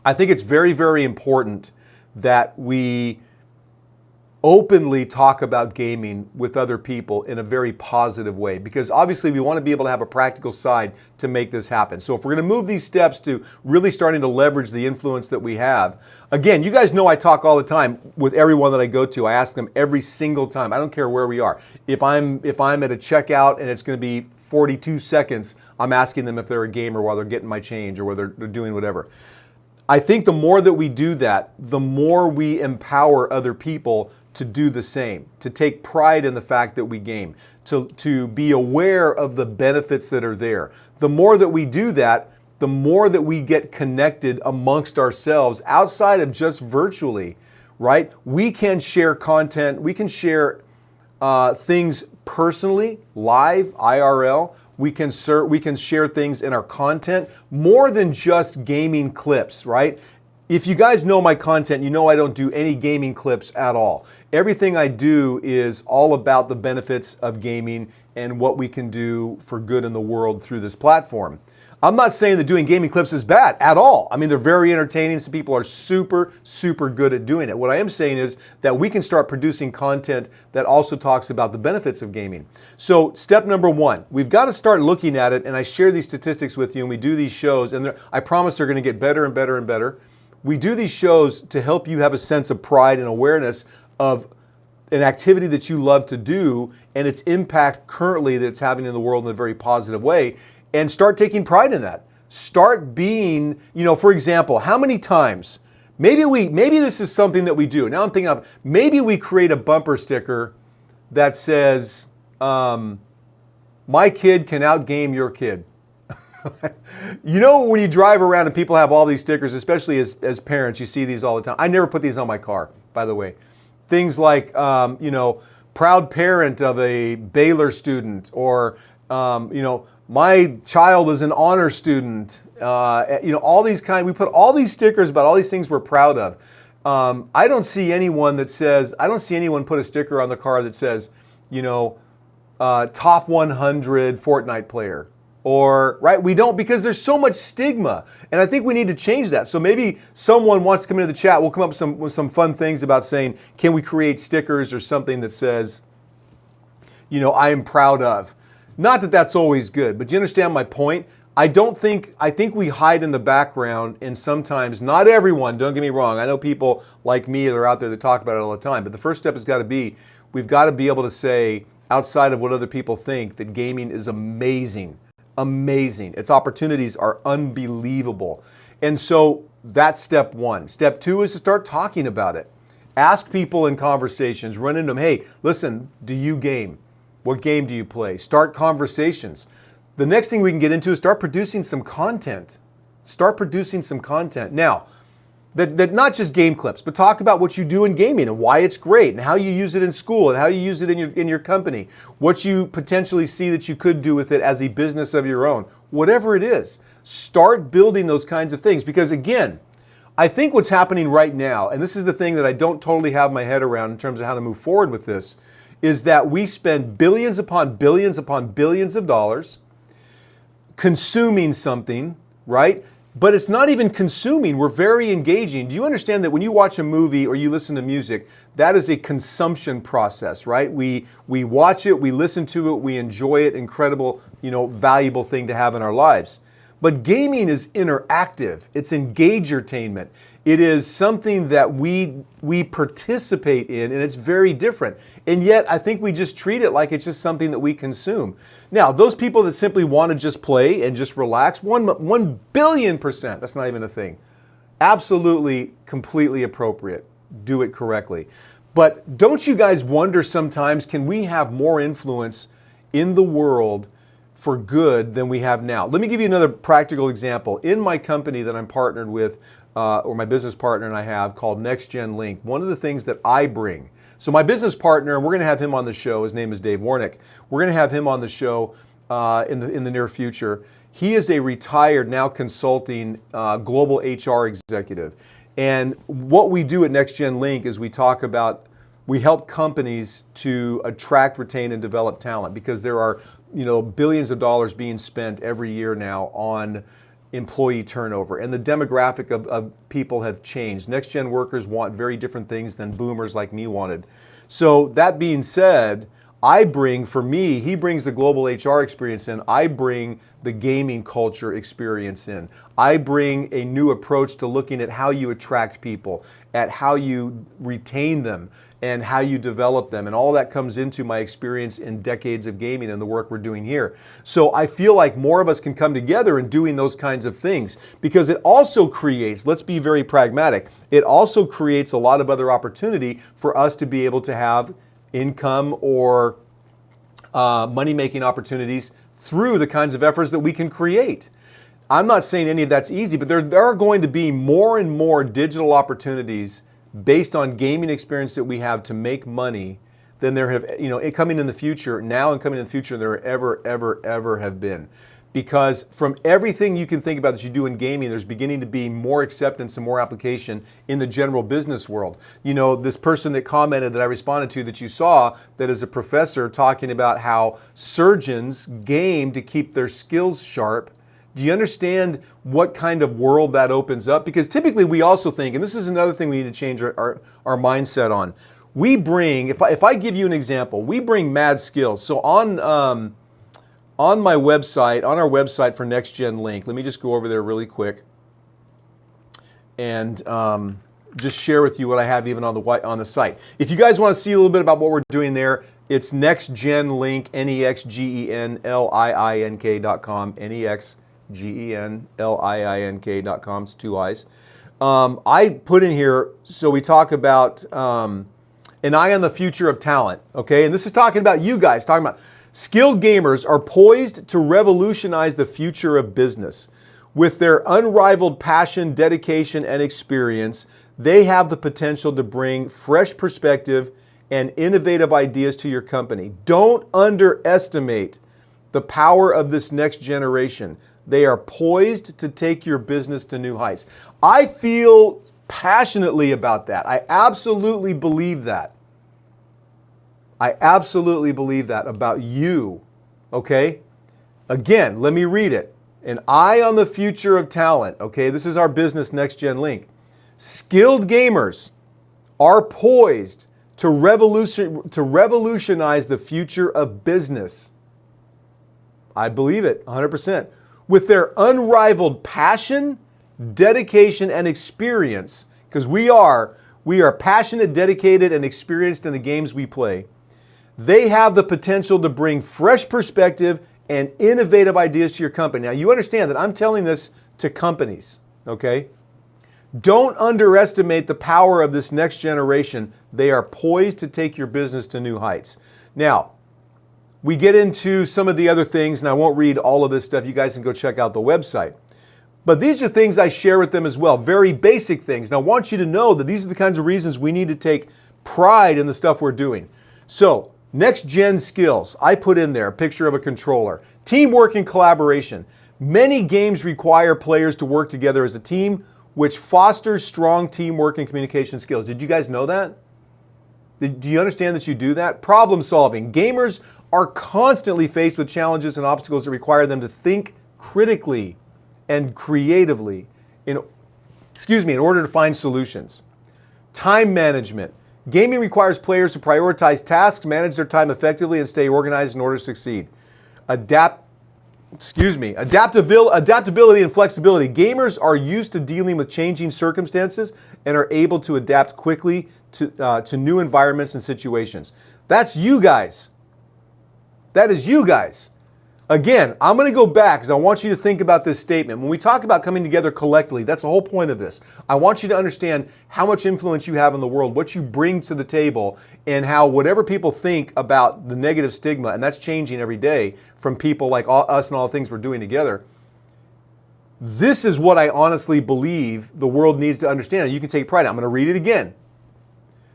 I think it's very, very important that we openly talk about gaming with other people in a very positive way, because obviously we want to be able to have a practical side to make this happen. So if we're going to move these steps to really starting to leverage the influence that we have, again, you guys know I talk all the time with everyone that I go to. I ask them every single time. I don't care where we are. If I'm at a checkout and it's going to be 42 seconds, I'm asking them if they're a gamer while they're getting my change or whether they're doing whatever. I think the more that we do that, the more we empower other people to do the same, to take pride in the fact that we game, to be aware of the benefits that are there. The more that we do that, the more that we get connected amongst ourselves outside of just virtually, right? We can share content, we can share things personally, live, IRL. We can share things in our content more than just gaming clips, right? If you guys know my content, you know I don't do any gaming clips at all. Everything I do is all about the benefits of gaming and what we can do for good in the world through this platform. I'm not saying that doing gaming clips is bad at all. I mean, they're very entertaining. Some people are super, super good at doing it. What I am saying is that we can start producing content that also talks about the benefits of gaming. So step number one, we've got to start looking at it, and I share these statistics with you, and we do these shows, and I promise they're going to get better and better and better. We do these shows to help you have a sense of pride and awareness of an activity that you love to do and its impact currently that it's having in the world in a very positive way, and start taking pride in that. Start being, for example, how many times, maybe this is something that we do. Now I'm thinking of, maybe we create a bumper sticker that says, my kid can outgame your kid. When you drive around and people have all these stickers, especially as parents, you see these all the time. I never put these on my car, by the way. Things like, proud parent of a Baylor student, or, my child is an honor student. All these we put all these stickers about all these things we're proud of. I don't see anyone put a sticker on the car that says, top 100 Fortnite player. Or, right, we don't, because there's so much stigma. And I think we need to change that. So maybe someone wants to come into the chat. We'll come up with some fun things about saying, can we create stickers or something that says, I am proud of. Not that that's always good, but do you understand my point? I think we hide in the background, and sometimes, not everyone, don't get me wrong. I know people like me that are out there that talk about it all the time. But the first step has got to be, we've got to be able to say, outside of what other people think, that gaming is amazing. Amazing. Its opportunities are unbelievable. And so that's step one. Step two is to start talking about it. Ask people in conversations, run into them. Hey, listen, do you game? What game do you play? Start conversations. The next thing we can get into is start producing some content. Start producing some content. Now, that not just game clips, but talk about what you do in gaming and why it's great and how you use it in school and how you use it in your company, what you potentially see that you could do with it as a business of your own. Whatever it is, start building those kinds of things, because again, I think what's happening right now, and this is the thing that I don't totally have my head around in terms of how to move forward with this, is that we spend billions upon billions upon billions of dollars consuming something, right? But it's not even consuming. We're very engaging. Do you understand that when you watch a movie or you listen to music, that is a consumption process, right? We watch it, we listen to it, we enjoy it, incredible, valuable thing to have in our lives. But gaming is interactive. It's engage-ertainment. It is something that we participate in, and it's very different. And yet, I think we just treat it like it's just something that we consume. Now, those people that simply want to just play and just relax, 1 billion%, that's not even a thing. absolutely, completely appropriate. Do it correctly. But don't you guys wonder sometimes, can we have more influence in the world for good than we have now? Let me give you another practical example. In my company that I'm partnered with, or my business partner and I have, called Next Gen Link, one of the things that I bring, so my business partner, and we're going to have him on the show, his name is Dave Warnick. We're going to have him on the show in the near future. He is a retired, now consulting global HR executive. And what we do at Next Gen Link is we help companies to attract, retain, and develop talent, because there are billions of dollars being spent every year now on employee turnover, and the demographic of people have changed. Next gen workers want very different things than boomers like me wanted. So that being said, he brings the global HR experience in. I bring the gaming culture experience in. I bring a new approach to looking at how you attract people, at how you retain them, and how you develop them. And all that comes into my experience in decades of gaming and the work we're doing here. So I feel like more of us can come together in doing those kinds of things, because it also creates, let's be very pragmatic, it also creates a lot of other opportunity for us to be able to have income or money-making opportunities through the kinds of efforts that we can create. I'm not saying any of that's easy, but there are going to be more and more digital opportunities based on gaming experience that we have to make money than there have, coming in the future, now and coming in the future, there ever have been. Because from everything you can think about that you do in gaming, there's beginning to be more acceptance and more application in the general business world. This person that commented that I responded to that you saw, that is a professor talking about how surgeons game to keep their skills sharp. Do you understand what kind of world that opens up? Because typically we also think, and this is another thing we need to change our mindset on. We bring, if I give you an example, we bring mad skills. So on my website, on our website for Next Gen Link, let me just go over there really quick and just share with you what I have even on the site. If you guys want to see a little bit about what we're doing there, it's Next Gen Link, NEXGENLIINK.com, NEXGENLIINK.com, it's 2 I's. I put in here, so we talk about an eye on the future of talent, okay? And this is talking about you guys, talking about skilled gamers are poised to revolutionize the future of business. With their unrivaled passion, dedication, and experience, they have the potential to bring fresh perspective and innovative ideas to your company. Don't underestimate the power of this next generation. They are poised to take your business to new heights. I feel passionately about that. I absolutely believe that. I absolutely believe that about you, okay? Again, let me read it. An eye on the future of talent, okay? This is our business, Next Gen Link. Skilled gamers are poised to revolutionize the future of business. I believe it, 100%. With their unrivaled passion, dedication, and experience, because we are passionate, dedicated, and experienced in the games we play. They have the potential to bring fresh perspective and innovative ideas to your company. Now, you understand that I'm telling this to companies, okay? Don't underestimate the power of this next generation. They are poised to take your business to new heights. Now, we get into some of the other things, and I won't read all of this stuff. You guys can go check out the website. But these are things I share with them as well, very basic things. And I want you to know that these are the kinds of reasons we need to take pride in the stuff we're doing. So, next gen skills, I put in there a picture of a controller. Teamwork and collaboration. Many games require players to work together as a team, which fosters strong teamwork and communication skills. Did you guys know that? Do you understand that you do that? Problem solving. Gamers are constantly faced with challenges and obstacles that require them to think critically and creatively in order to find solutions. Time management. Gaming requires players to prioritize tasks, manage their time effectively, and stay organized in order to succeed. Adaptability and flexibility. Gamers are used to dealing with changing circumstances and are able to adapt quickly to new environments and situations. That's you guys. That is you guys. Again, I'm going to go back because I want you to think about this statement. When we talk about coming together collectively, that's the whole point of this. I want you to understand how much influence you have in the world, what you bring to the table, and how whatever people think about the negative stigma, and that's changing every day from people like us and all the things we're doing together. This is what I honestly believe the world needs to understand. You can take pride in it. I'm going to read it again.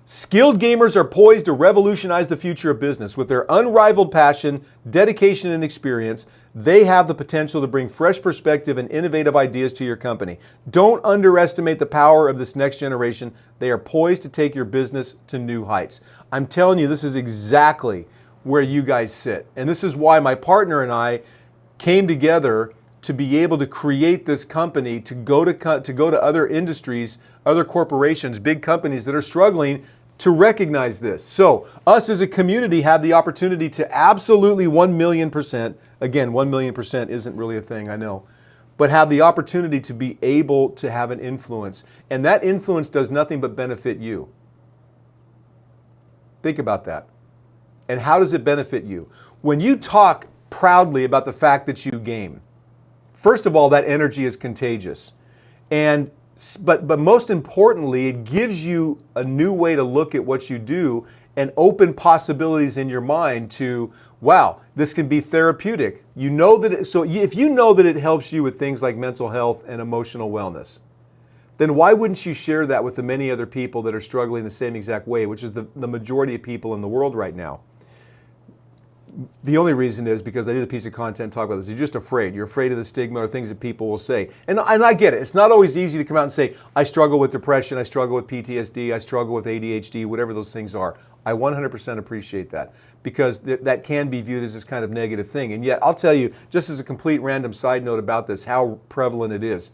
Skilled gamers are poised to revolutionize the future of business. With their unrivaled passion, dedication, and experience, they have the potential to bring fresh perspective and innovative ideas to your company. Don't underestimate the power of this next generation. They are poised to take your business to new heights. I'm telling you, this is exactly where you guys sit. And this is why my partner and I came together to be able to create this company, to go to other industries, other corporations, big companies that are struggling to recognize this. So us as a community have the opportunity to absolutely 1,000,000%, again, 1,000,000% isn't really a thing, I know, but have the opportunity to be able to have an influence. And that influence does nothing but benefit you. Think about that. And how does it benefit you? When you talk proudly about the fact that you game, first of all, that energy is contagious. But most importantly, it gives you a new way to look at what you do and open possibilities in your mind to, wow, this can be therapeutic. You know that if you know that it helps you with things like mental health and emotional wellness, then why wouldn't you share that with the many other people that are struggling the same exact way, which is the majority of people in the world right now? The only reason is because I did a piece of content talk about this. You're just afraid. You're afraid of the stigma or things that people will say. And I get it. It's not always easy to come out and say, I struggle with depression, I struggle with PTSD, I struggle with ADHD, whatever those things are. I 100% appreciate that because that can be viewed as this kind of negative thing. And yet, I'll tell you, just as a complete random side note about this, how prevalent it is.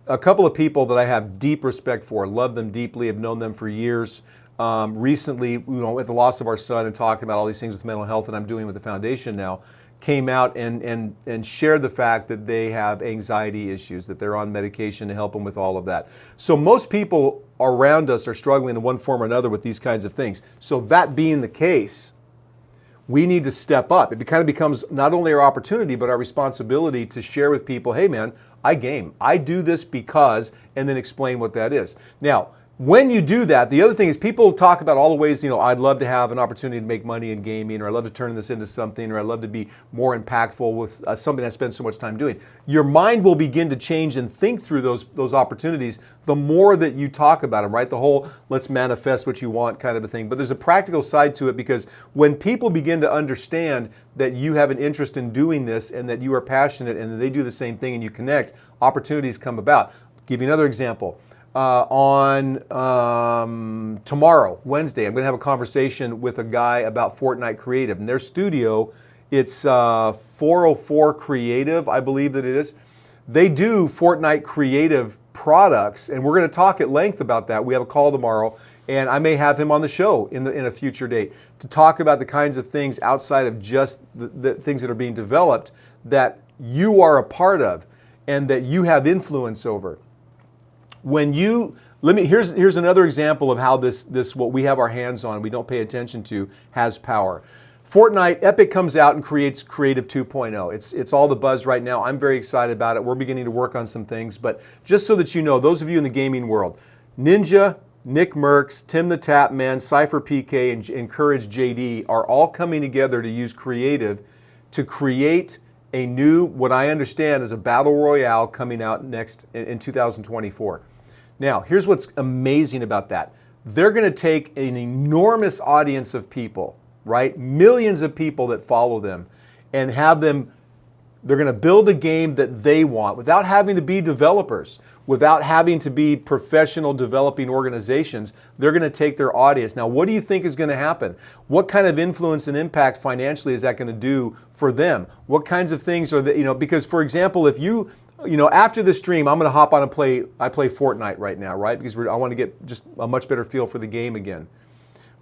A couple of people that I have deep respect for, love them deeply, have known them for years. Recently, with the loss of our son and talking about all these things with mental health that I'm doing with the foundation now, came out and shared the fact that they have anxiety issues, that they're on medication to help them with all of that. So most people around us are struggling in one form or another with these kinds of things. So that being the case, we need to step up. It kind of becomes not only our opportunity, but our responsibility to share with people, hey man, I game. I do this because, and then explain what that is. Now, when you do that, the other thing is people talk about all the ways, I'd love to have an opportunity to make money in gaming, or I'd love to turn this into something, or I'd love to be more impactful with something I spend so much time doing. Your mind will begin to change and think through those opportunities the more that you talk about them, right? The whole let's manifest what you want kind of a thing. But there's a practical side to it because when people begin to understand that you have an interest in doing this and that you are passionate and that they do the same thing and you connect, opportunities come about. I'll give you another example. On tomorrow, Wednesday, I'm going to have a conversation with a guy about Fortnite Creative. And their studio, it's 404 Creative, I believe that it is. They do Fortnite Creative products, and we're going to talk at length about that. We have a call tomorrow, and I may have him on the show in a future date to talk about the kinds of things outside of just the things that are being developed that you are a part of and that you have influence over. Here's another example of how this what we have our hands on, we don't pay attention to, has power. Fortnite, Epic comes out and creates Creative 2.0. It's all the buzz right now. I'm very excited about it. We're beginning to work on some things, but just so that you know, those of you in the gaming world, Ninja, Nick Merckx, Tim the Tapman, Cypher PK, and Courage JD are all coming together to use Creative to create a new, what I understand is a battle royale coming out next in 2024. Now, here's what's amazing about that. They're going to take an enormous audience of people, right? Millions of people that follow them and have them, they're going to build a game that they want without having to be developers, without having to be professional developing organizations. They're going to take their audience. Now, what do you think is going to happen? What kind of influence and impact financially is that going to do for them? What kinds of things are that, because for example, if after the stream, I'm going to hop on and play Fortnite right now, right? Because I want to get just a much better feel for the game again.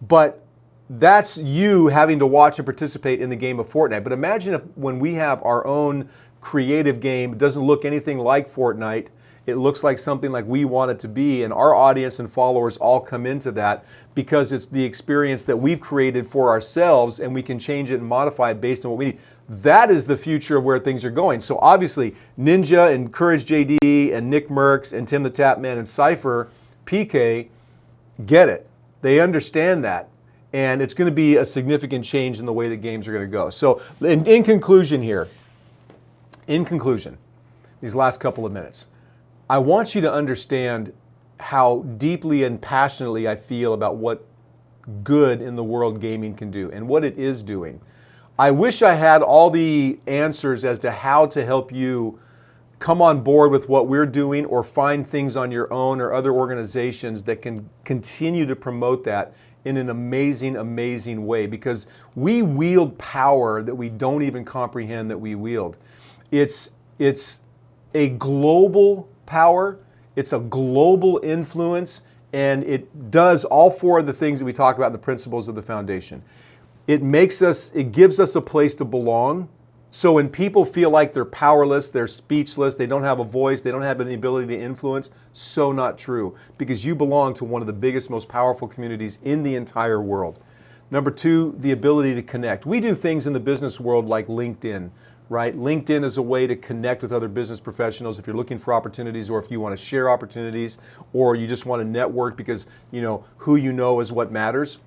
But that's you having to watch and participate in the game of Fortnite. But imagine if when we have our own creative game, it doesn't look anything like Fortnite, it looks like something like we want it to be, and our audience and followers all come into that because it's the experience that we've created for ourselves, and we can change it and modify it based on what we need. That is the future of where things are going. So obviously, Ninja and Courage JD and Nick Merckx and Tim the Tapman and Cypher, PK, get it. They understand that. And it's going to be a significant change in the way that games are going to go. So in conclusion here, these last couple of minutes, I want you to understand how deeply and passionately I feel about what good in the world gaming can do and what it is doing. I wish I had all the answers as to how to help you come on board with what we're doing or find things on your own or other organizations that can continue to promote that in an amazing, amazing way, because we wield power that we don't even comprehend that we wield. It's a global power, it's a global influence, and it does all four of the things that we talk about in the principles of the foundation. It gives us a place to belong. So when people feel like they're powerless, they're speechless, they don't have a voice, they don't have any ability to influence, so not true, because you belong to one of the biggest, most powerful communities in the entire world. Number two, the ability to connect. We do things in the business world like LinkedIn, right? LinkedIn is a way to connect with other business professionals if you're looking for opportunities, or if you want to share opportunities, or you just want to network because who you know is what matters.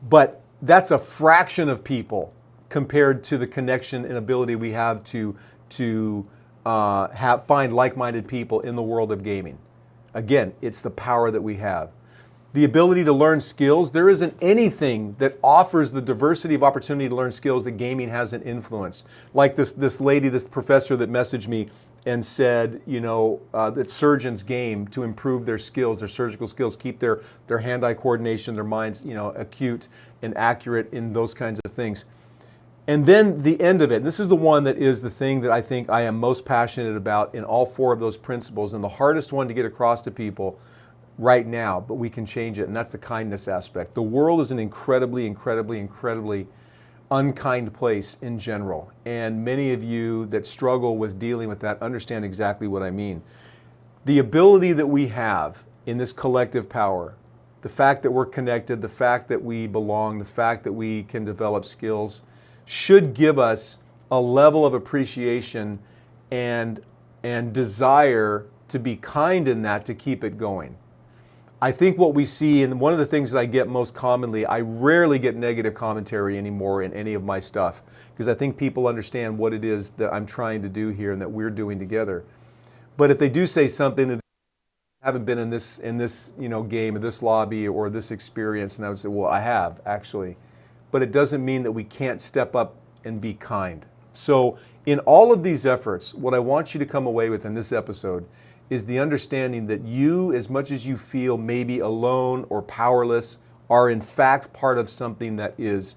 But that's a fraction of people compared to the connection and ability we have to find like-minded people in the world of gaming. Again, it's the power that we have. The ability to learn skills. There isn't anything that offers the diversity of opportunity to learn skills that gaming hasn't influenced. Like this lady, this professor that messaged me and said, that surgeons game to improve their skills, their surgical skills, keep their hand-eye coordination, their minds, acute and accurate in those kinds of things. And then the end of it, and this is the one that is the thing that I think I am most passionate about in all four of those principles, and the hardest one to get across to people right now, but we can change it, and that's the kindness aspect. The world is an incredibly, incredibly, incredibly unkind place in general, and many of you that struggle with dealing with that understand exactly what I mean. The ability that we have in this collective power, the fact that we're connected, the fact that we belong, the fact that we can develop skills, should give us a level of appreciation and desire to be kind in that, to keep it going. I think what we see, and one of the things that I get most commonly, I rarely get negative commentary anymore in any of my stuff, because I think people understand what it is that I'm trying to do here and that we're doing together. But if they do say something that haven't been in this game or this lobby or this experience, and I would say, well, I have actually. But it doesn't mean that we can't step up and be kind. So in all of these efforts, what I want you to come away with in this episode is the understanding that you, as much as you feel maybe alone or powerless, are in fact part of something that is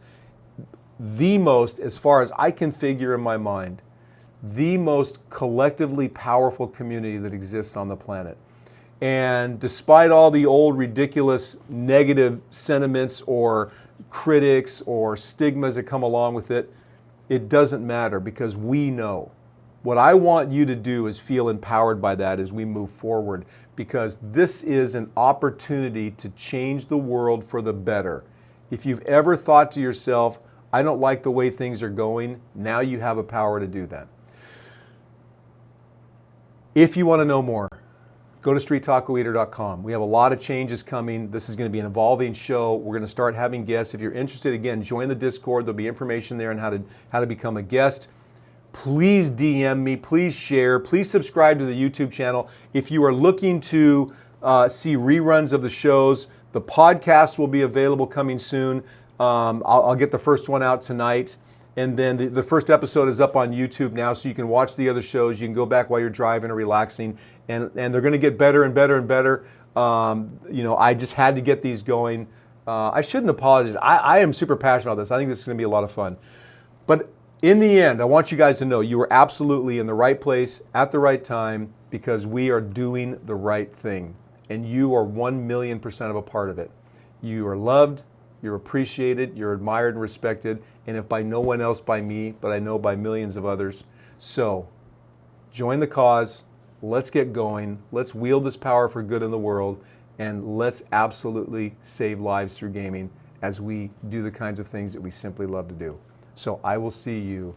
the most, as far as I can figure in my mind, the most collectively powerful community that exists on the planet. And despite all the old ridiculous negative sentiments or critics or stigmas that come along with it, it doesn't matter, because we know. What I want you to do is feel empowered by that as we move forward, because this is an opportunity to change the world for the better. If you've ever thought to yourself, I don't like the way things are going, now you have a power to do that. If you want to know more, go to StreetTalkLeader.com. We have a lot of changes coming. This is going to be an evolving show. We're going to start having guests. If you're interested, again, join the Discord. There'll be information there on how to become a guest. Please DM me. Please share. Please subscribe to the YouTube channel. If you are looking to see reruns of the shows, the podcast will be available coming soon. I'll get the first one out tonight. And then the first episode is up on YouTube now, so you can watch the other shows. You can go back while you're driving or relaxing, and they're going to get better and better and better. I just had to get these going. I shouldn't apologize. I am super passionate about this. I think this is going to be a lot of fun. But in the end, I want you guys to know you are absolutely in the right place at the right time, because we are doing the right thing, and you are 1,000,000% of a part of it. You are loved. You're appreciated, you're admired and respected, and if by no one else, by me, but I know by millions of others. So, join the cause, let's get going. Let's wield this power for good in the world, and let's absolutely save lives through gaming as we do the kinds of things that we simply love to do. So I will see you